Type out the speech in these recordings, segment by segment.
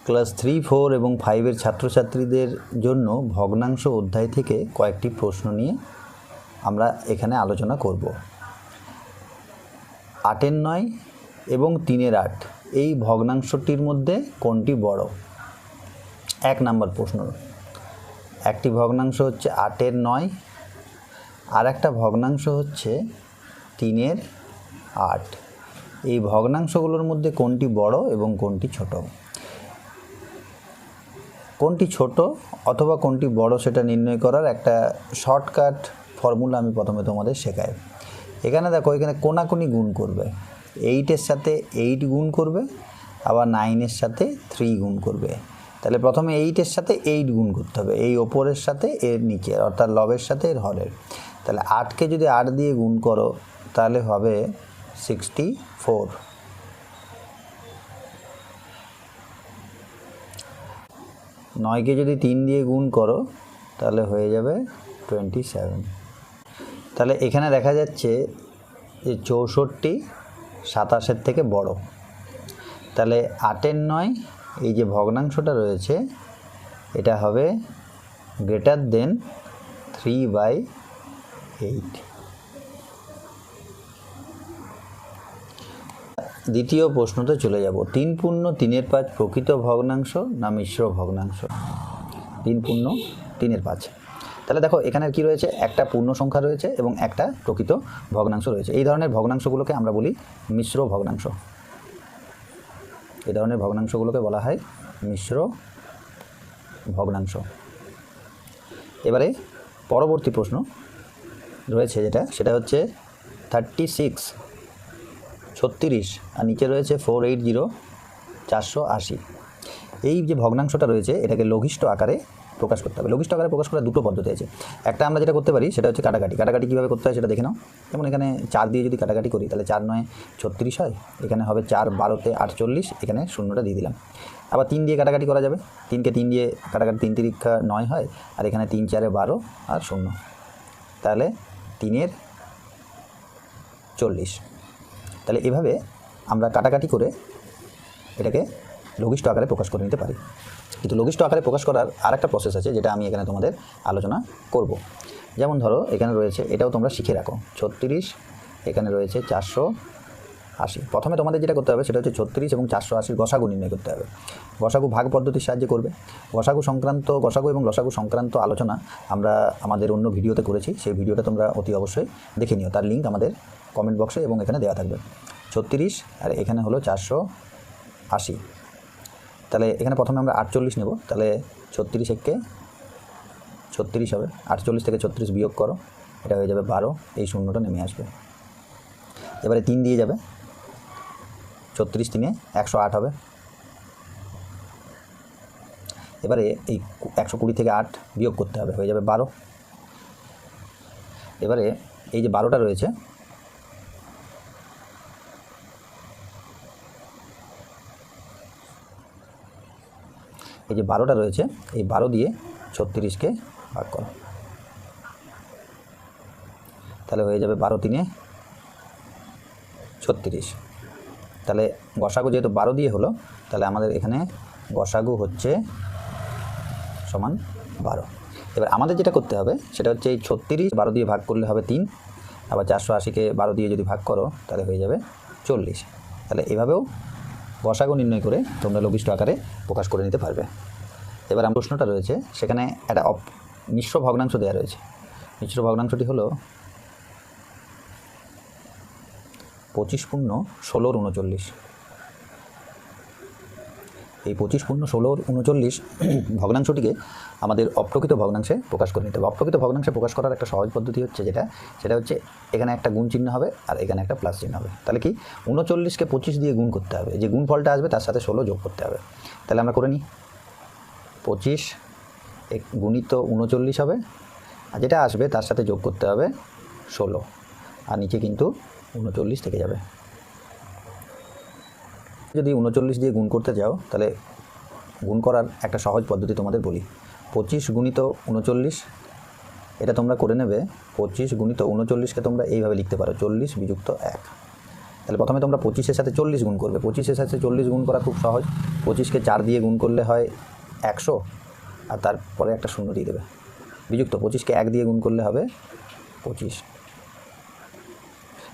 Class 3, 4 এবং 5-এর ছাত্রছাত্রীদের জন্য ভগ্নাংশ অধ্যায় থেকে কয়েকটি প্রশ্ন নিয়ে আমরা এখানে আলোচনা করব। 8-এর 9 এবং 3-এর 8 এই ভগ্নাংশটির মধ্যে কোনটি বড়? 1 নম্বর প্রশ্ন। একটি ভগ্নাংশ হচ্ছে 8-এর 9, আর একটা ভগ্নাংশ হচ্ছে 3-এর 8। এই ভগ্নাংশগুলোর মধ্যে কোনটি বড় এবং কোনটি ছোট? কোনটি ছোট অথবা কোনটি বড় সেটা নির্ণয় করার একটা শর্টকাট ফর্মুলা আমি প্রথমে তোমাদের শেখাই। এখানে দেখো, এখানে কোনাকুনি গুণ করবে। 8-এর সাথে 8 গুণ করবে, আবার 9-এর সাথে 3 গুণ করবে। তাহলে প্রথমে 8-এর সাথে 8 গুণ করতে হবে, এই ওপরের সাথে এর নিচে, অর্থাৎ লবের সাথে এর হরের। তাহলে 8কে যদি 8 দিয়ে গুণ করো তাহলে হবে 64। 9কে যদি 3 দিয়ে গুণ করো তাহলে হয়ে যাবে 27। তাহলে এখানে দেখা যাচ্ছে যে 64 27-এর থেকে বড়। তাহলে 8-এর 9 এই যে ভগ্নাংশটা রয়েছে এটা হবে গ্রেটার দেন 3/8। দ্বিতীয় প্রশ্নতে চলে যাব। 3 পূর্ণ 3-এর 5 প্রকৃত ভগ্নাংশ না মিশ্র ভগ্নাংশ? 3 পূর্ণ 3-এর 5। তাহলে দেখো এখানে কি রয়েছে, একটা পূর্ণ সংখ্যা রয়েছে এবং একটা প্রকৃত ভগ্নাংশ রয়েছে। এই ধরনের ভগ্নাংশগুলোকে আমরা বলি মিশ্র ভগ্নাংশ। এই ধরনের ভগ্নাংশগুলোকে বলা হয় মিশ্র ভগ্নাংশ। এবারে পরবর্তী প্রশ্ন রয়েছে সেটা হচ্ছে 36 আর নিচে রয়েছে 480 480। এই যে ভগ্নাংশটা রয়েছে এটাকে লঘিষ্ঠ আকারে প্রকাশ করতে হবে। লঘিষ্ঠ আকারে প্রকাশ করার দুটো পদ্ধতি আছে। একটা আমরা যেটা করতে পারি সেটা হচ্ছে কাটাকাটি কীভাবে করতে হয় সেটা দেখে নাও। যেমন এখানে 4 দিয়ে যদি কাটাকাটি করি তাহলে 4 9 36 হয়, এখানে হবে 4 12 48, এখানে শূন্যটা দিয়ে দিলাম। আবার 3 দিয়ে কাটাকাটি করা যাবে, 3কে 3 দিয়ে কাটাকাটি 3 3 9 হয়, আর এখানে 3 4 12 আর 0, তাহলে 3-এর 40। তাহলে এভাবে আমরা কাটাকাটি করে এটাকে লঘিষ্ঠ আকারে প্রকাশ করে নিতে পারি। কিন্তু লঘিষ্ঠ আকারে প্রকাশ করার আরেকটা প্রসেস আছে যেটা আমি এখানে তোমাদের আলোচনা করব। যেমন ধরো এখানে রয়েছে, এটাও তোমরা শিখে রাখো, 36, এখানে রয়েছে 480। প্রথমে তোমাদের যেটা করতে হবে সেটা হচ্ছে 36 এবং 480 গসাগু নির্ণয় করতে হবে। গসাগু ভাগ পদ্ধতির সাহায্যে করবে। গসাগু এবং লসাগু সংক্রান্ত আলোচনা আমরা আমাদের অন্য ভিডিওতে করেছি, সেই ভিডিওটা তোমরা অতি অবশ্যই দেখে নিও। তার লিঙ্ক আমাদের কমেন্ট বক্সে এবং এখানে দেওয়া থাকবে। 36 আর এখানে হলো 480। তাহলে এখানে প্রথমে আমরা 48 নেব, তাহলে 36 একে 36 হবে, 48 থেকে 36 বিয়োগ করো, এটা হয়ে যাবে 12, এই শূন্যটা নেমে আসবে। এবারে 3 দিয়ে যাবে, 36 3-এ 108 হবে। এবারে এই 120 থেকে 8 বিয়োগ করতে হবে, হয়ে যাবে 12। এবারে এই যে 12টা রয়েছে, এই 12 দিয়ে 36কে ভাগ করো, তাহলে হয়ে যাবে 12 3-এ 36। তাহলে গসাগু যেহেতু 12 দিয়ে হলো, তাহলে আমাদের এখানে গসাগু হচ্ছে সমান 12। এবার আমাদের যেটা করতে হবে সেটা হচ্ছে এই 36 12 দিয়ে ভাগ করলে হবে 3, আবার 480কে 12 দিয়ে যদি ভাগ করো তাহলে হয়ে যাবে 40। তাহলে এভাবেও গসাগু নির্ণয় করে তোমরা লঘিষ্ঠ আকারে প্রকাশ করে নিতে পারবে। এবার আমার প্রশ্নটা রয়েছে, সেখানে একটা মিশ্র ভগ্নাংশ দেওয়া রয়েছে। মিশ্র ভগ্নাংশটি হলো 25 পূর্ণ 16 39। এই 25 পূর্ণ 16 39 ভগ্নাংশটিকে আমাদের অপ্রকৃত ভগ্নাংশে প্রকাশ করে নিতে হবে। অপ্রকৃত ভগ্নাংশে প্রকাশ করার একটা সহজ পদ্ধতি হচ্ছে সেটা হচ্ছে এখানে একটা গুণ চিহ্ন হবে আর এখানে একটা প্লাস চিহ্ন হবে। তাহলে কি 39কে 25 দিয়ে গুণ করতে হবে, যে গুণফলটা আসবে তার সাথে 16 যোগ করতে হবে। তাহলে আমরা করে নিই, 25 গুণিত 39 হবে, আর যেটা আসবে তার সাথে যোগ করতে হবে 16, আর নিচে কিন্তু 39 থেকে যাবে। যদি 39 দিয়ে গুণ করতে যাও তাহলে গুণ করার একটা সহজ পদ্ধতি তোমাদের বলি। 25 গুণিত 39, এটা তোমরা করে নেবে। 25 গুণিত 39কে তোমরা এইভাবে লিখতে পারো, 40 বিযুক্ত 1। তাহলে প্রথমে তোমরা 25-এর সাথে 40 গুণ করবে। 25-এর সাথে 40 গুণ করা খুব সহজ। 25-কে 4 দিয়ে গুণ করলে হয় 100, আর তারপরে একটা শূন্য দিয়ে দেবে। বিযুক্ত 25-কে 1 দিয়ে গুণ করলে হবে 25।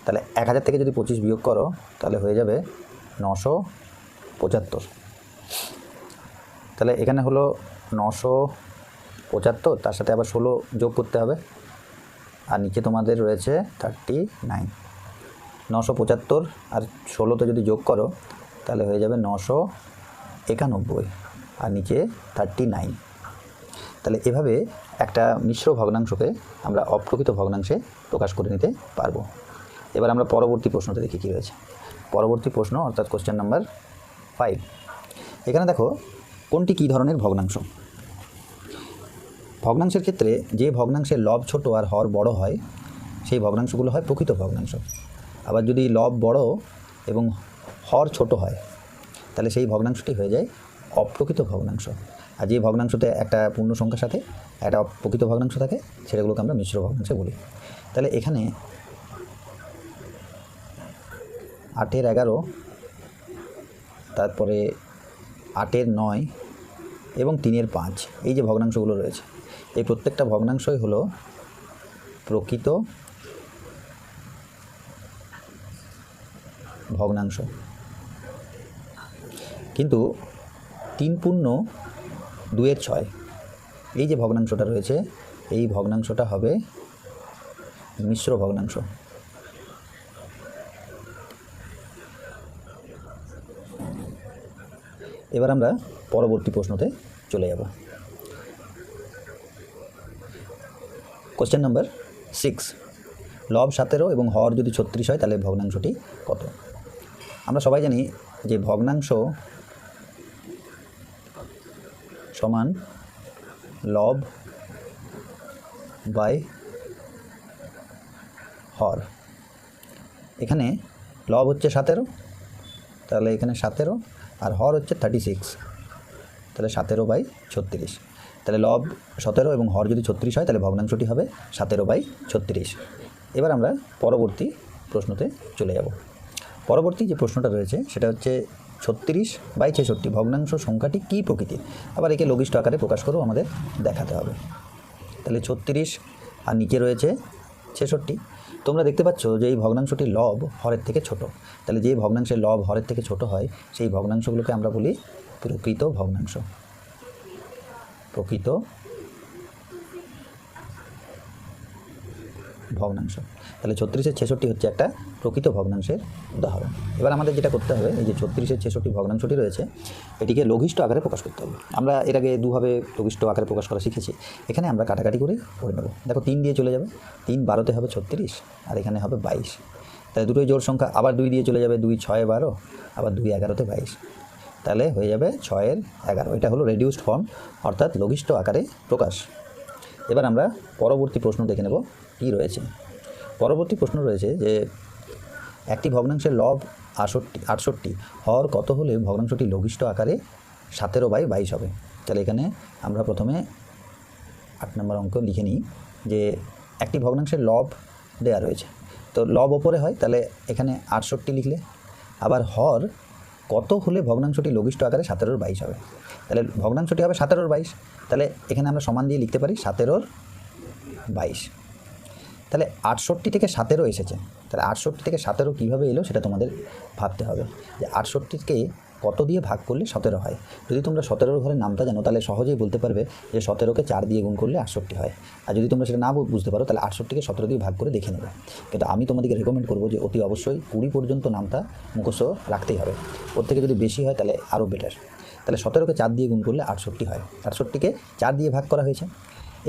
তাহলে 1000 থেকে যদি 25 বিয়োগ করো তাহলে হয়ে যাবে 975। তাহলে এখানে হলো 975, তার সাথে আবার 16 যোগ করতে হবে, আর নিচে তোমাদের রয়েছে 39। 975 আর 16তে যদি যোগ করো তাহলে হয়ে যাবে 991, আর নিচে 39। তাহলে এভাবে একটা মিশ্র ভগ্নাংশকে আমরা অপ্রকৃত ভগ্নাংশে প্রকাশ করে নিতে পারবো। এবার আমরা পরবর্তী প্রশ্নতে দেখি কী রয়েছে। পরবর্তী প্রশ্ন অর্থাৎ কোশ্চেন নাম্বার 5। এখানে দেখো কোনটি কী ধরনের ভগ্নাংশ। ভগ্নাংশের ক্ষেত্রে যে ভগ্নাংশের লব ছোট আর হর বড় হয় সেই ভগ্নাংশগুলো হয় প্রকৃত ভগ্নাংশ। আবার যদি লব বড় এবং হর ছোট হয় তাহলে সেই ভগ্নাংশটি হয়ে যায় অপ্রকৃত ভগ্নাংশ। আর যে ভগ্নাংশতে একটা পূর্ণ সংখ্যার সাথে একটা প্রকৃত ভগ্নাংশ থাকে সেটাগুলোকে আমরা মিশ্র ভগ্নাংশ বলি। তাহলে এখানে 8-এর 11, তারপরে 8-এর 9 এবং 3-এর 5, এই যে ভগ্নাংশগুলো রয়েছে এই প্রত্যেকটা ভগ্নাংশই হলো প্রকৃত ভগ্নাংশ। কিন্তু 3 পূর্ণ 2-এর 6 এই যে ভগ্নাংশটা রয়েছে এই ভগ্নাংশটা হবে মিশ্র ভগ্নাংশ। এবার আমরা পরবর্তী প্রশ্নতে চলে যাব। Question number 6। লব 17 এবং হর যদি 36 হয় তাহলে ভগ্নাংশটি কত? আমরা সবাই জানি যে ভগ্নাংশ সমান লব বাই হর। এখানে লব হচ্ছে 17, তাহলে এখানে 17, আর হর হচ্ছে 36, তাহলে 17/36। তাহলে লব 17 এবং হর যদি 36 হয় তাহলে ভগ্নাংশটি হবে 17/36। এবার আমরা পরবর্তী প্রশ্নতে চলে যাব। পরবর্তী যে প্রশ্নটা রয়েছে সেটা হচ্ছে 36/66 ভগ্নাংশ সংখ্যাটি কী প্রকৃতির? আবার একে লঘিষ্ঠ আকারে প্রকাশ করেও আমাদের দেখাতে হবে। তাহলে 36 আর নিচে রয়েছে 66। তোমরা দেখতে পাচ্ছ যে এই ভগ্নাংশটি লব হরের থেকে ছোট। তাহলে যে ভগ্নাংশের লব হরের থেকে ছোট হয় সেই ভগ্নাংশগুলোকে আমরা বলি প্রকৃত ভগ্নাংশ। প্রকৃত ভগ্নাংশ। তাহলে 36-এর 66 হচ্ছে একটা প্রকৃত ভগ্নাংশের উদাহরণ। এবার আমাদের যেটা করতে হবে, এই যে 36-এর 66 ভগ্নাংশটি রয়েছে এটিকে লঘিষ্ঠ আকারে প্রকাশ করতে হবে। আমরা এর আগে দুভাবে লঘিষ্ঠ আকারে প্রকাশ করা শিখেছি। এখানে আমরা কাটাকাটি করে নেব। দেখো 3 দিয়ে চলে যাবে, 3 12-তে হবে 36, আর এখানে হবে 22। তাহলে দুটোই জোড় সংখ্যা, আবার 2 দিয়ে চলে যাবে, 2 6 12, আবার 2 11-তে 22, তাহলে হয়ে যাবে 6-এর 11। এটা হলো রেডিউসড ফর্ম অর্থাৎ লঘিষ্ঠ আকারে প্রকাশ। এবার আমরা পরবর্তী প্রশ্ন দেখে নেব কী রয়েছে। পরবর্তী প্রশ্ন রয়েছে যে একটি ভগ্নাংশের লব 68, হর কত হলে ভগ্নাংশটি লঘিষ্ঠ আকারে 17/22 হবে? তাহলে এখানে আমরা প্রথমে 8 নম্বর অঙ্ক লিখে নিই যে একটি ভগ্নাংশের লব দেয়া রয়েছে, তো লব ওপরে হয় তাহলে এখানে 68 লিখলে, আবার হর কত হলে ভগ্নাংশটি লঘিষ্ঠ আকারে 17/22 হবে? তাহলে ভগ্নাংশটি হবে 17/22, তাহলে এখানে আমরা সমান দিয়ে লিখতে পারি 17/22। তাহলে 68 থেকে 17 এসেছে, তাহলে 68 থেকে 17 কীভাবে এলো সেটা তোমাদের ভাবতে হবে যে 68কে কত দিয়ে ভাগ করলে 17 হয়। যদি তোমরা 17 ঘরের নামটা জানো তাহলে সহজেই বলতে পারবে যে 17কে 4 দিয়ে গুণ করলে 68 হয়। আর যদি তোমরা সেটা না বুঝতে পারো তাহলে 68কে 17 দিয়ে ভাগ করে দেখে নেবে। কিন্তু আমি তোমাদেরকে রেকমেন্ড করবো যে অতি অবশ্যই 20 পর্যন্ত নামটা মুখস্থ রাখতেই হবে। ওর থেকে যদি বেশি হয় তাহলে আরও বেটার। তাহলে 17কে 4 দিয়ে গুণ করলে 68 হয়, 68কে 4 দিয়ে ভাগ করা হয়েছে।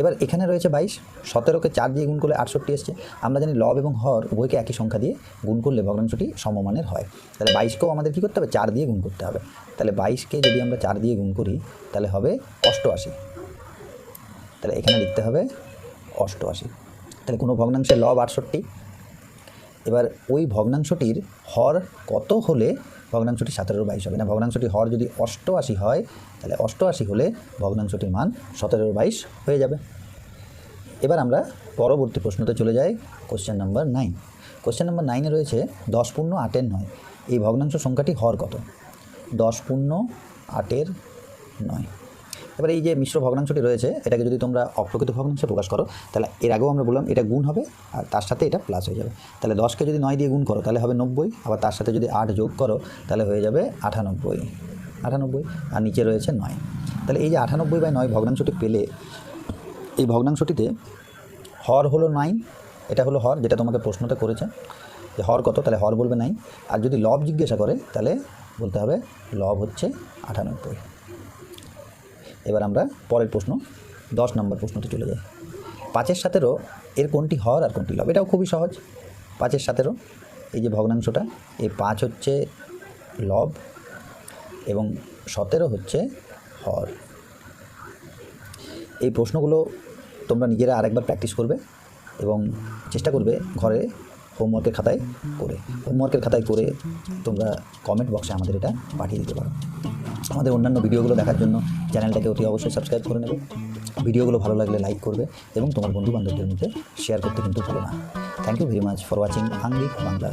এবার এখানে রয়েছে 22, 17কে 4 দিয়ে গুণ করলে 68 এসছে। আমরা জানি লব এবং হর উভয়কে একই সংখ্যা দিয়ে গুণ করলে ভগ্নাংশটি সমমানের হয়। তাহলে 22কেও আমাদের কী করতে হবে? 4 দিয়ে গুণ করতে হবে। তাহলে 22কে যদি আমরা 4 দিয়ে গুণ করি তাহলে হবে 88। তাহলে এখানে লিখতে হবে 88। তাহলে কোনো ভগ্নাংশের লব 68, এবার ওই ভগ্নাংশটির হর কত হলে ভগ্নাংশটি 17/22 হবে? না, ভগ্নাংশটির হর যদি 88 হয় তাহলে 88 হলে ভগ্নাংশটির মান 17/22 হয়ে যাবে। এবার আমরা পরবর্তী প্রশ্নতে চলে যাই, কোশ্চেন নাম্বার 9। কোশ্চেন নাম্বার 9-এ রয়েছে 10 পূর্ণ 8-এর 9 এই ভগ্নাংশ সংখ্যাটি হর কত? 10 পূর্ণ 8-এর 9। এবার এই যে মিশ্র ভগ্নাংশটি রয়েছে এটাকে যদি তোমরা অপ্রকৃত ভগ্নাংশে প্রকাশ করো তাহলে এর আগেও আমরা বললাম এটা গুণ হবে আর তার সাথে এটা প্লাস হয়ে যাবে। তাহলে 10কে যদি 9 দিয়ে গুণ করো তাহলে হবে 90, আবার তার সাথে যদি 8 যোগ করো তাহলে হয়ে যাবে 98 আর নিচে রয়েছে 9। তাহলে এই যে 98/9 ভগ্নাংশটি পেলে এই ভগ্নাংশটিতে হর হলো 9, এটা হলো হর যেটা তোমাকে প্রশ্নতে করেছে যে হর কত, তাহলে হর বলবে 9। আর যদি লব জিজ্ঞাসা করে তাহলে বলতে হবে লব হচ্ছে 98। এবার আমরা পরের প্রশ্ন 10 নম্বর প্রশ্নতে চলে যাই। 5-এর 17 এর কোনটি হর আর কোনটি লব? এটাও খুবই সহজ। 5-এর 17 এই যে ভগ্নাংশটা, এই 5 হচ্ছে লব এবং 17 হচ্ছে হর। এই প্রশ্নগুলো তোমরা নিজেরা আরেকবার প্র্যাকটিস করবে এবং চেষ্টা করবে ঘরে হোমওয়ার্কের খাতায় করে তোমরা কমেন্ট বক্সে আমাদের এটা পাঠিয়ে দিতে পারো। আমাদের অন্যান্য ভিডিওগুলো দেখার জন্য চ্যানেলটাকে অতি অবশ্যই সাবস্ক্রাইব করে নেবে। ভিডিওগুলো ভালো লাগলে লাইক করবে এবং তোমার বন্ধুবান্ধবদের মধ্যে শেয়ার করতে কিন্তু ভুলো না। Thank you very much for watching Angik Bangla.